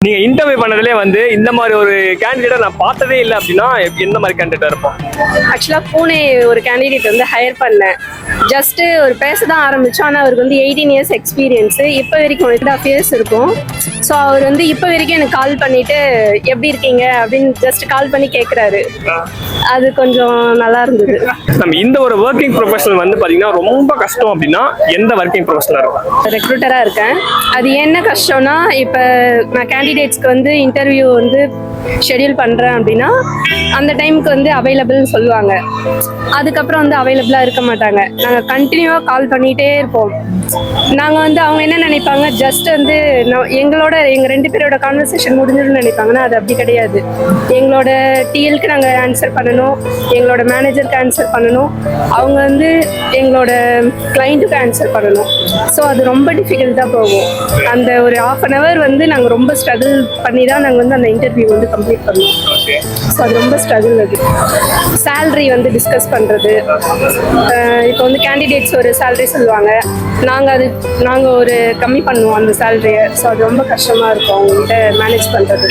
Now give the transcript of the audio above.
நீங்க இன்டர்வியூ பண்ணதுலேயே வந்து இந்த மாதிரி ஒரு கேண்டிடேட்டை நான் பார்த்ததே இல்லை அப்படின்னா எந்த மாதிரி கேண்டிடேட்டா இருப்போம்? ஆக்சுவலாக பூனே ஒரு கேண்டிடேட் வந்து ஹையர் பண்ணேன். ஜஸ்ட்டு ஒரு பேச தான் ஆரம்பித்தோம். ஆனால் அவருக்கு வந்து 18 இயர்ஸ் எக்ஸ்பீரியன்ஸு, இப்போ வரைக்கும் 8.5 இயர்ஸ் இருக்கும். ஸோ அவர் வந்து இப்போ வரைக்கும் எனக்கு கால் பண்ணிட்டு எப்படி இருக்கீங்க அப்படின்னு ஜஸ்ட் கால் பண்ணி கேட்குறாரு. அது கொஞ்சம் நல்லா இருந்தது. நம்ம இந்த ஒரு ஒர்க்கிங் ப்ரொஃபஷனல் வந்து பார்த்தீங்கன்னா ரொம்ப கஷ்டம் அப்படின்னா எந்த ஒர்க்கிங் ப்ரொஃபஷனலாக இருக்கும்? ரெக்ரூட்டராக இருக்கேன். அது என்ன கஷ்டம்னா, இப்போ நான் கேண்டிடேட்ஸ்க்கு வந்து இன்டர்வியூ வந்து ஷெட்யூல் பண்ணுறேன் அப்படின்னா அந்த டைமுக்கு வந்து அவைலபிள்னு சொல்லுவாங்க. அதுக்கப்புறம் வந்து அவைலபிளாக இருக்க மாட்டாங்க. நாங்கள் கண்டினியூவாக கால் பண்ணிகிட்டே இருப்போம். நாங்கள் வந்து அவங்க என்ன நினைப்பாங்க, ஜஸ்ட் வந்து எங்கள் 2 பேரோட கான்வர்சேஷன் முடிஞ்சிடும்னு நினைப்பாங்கன்னா அது அப்படி கிடையாது. எங்களோட டிஎலுக்கு நாங்கள் ஆன்சர் பண்ணணும், எங்களோட மேனேஜருக்கு ஆன்சர் பண்ணணும், அவங்க வந்து எங்களோட கிளைண்ட்டுக்கு ஆன்சர் பண்ணணும். ஸோ அது ரொம்ப டிஃபிகல்ட்டாக போகும். அந்த ஒரு 1/2 hour வந்து நாங்கள் ரொம்ப ஸ்ட்ரகிள் பண்ணி தான் நாங்கள் வந்து அந்த இன்டர்வியூ வந்து கம்ப்ளீட் பண்ணுவோம். ஸோ அது ரொம்ப ஸ்ட்ரகிள். அது சேல்ரி வந்து டிஸ்கஸ் பண்ணுறது. இப்போ வந்து கேண்டிடேட்ஸ் ஒரு சேல்ரி சொல்லுவாங்க, நாங்கள் ஒரு கம்மி பண்ணுவோம் அந்த சேல்ரியை. ஸோ அது ரொம்ப கஷ்டமாக இருக்கும் அவங்கள்ட்ட மேனேஜ் பண்ணுறது.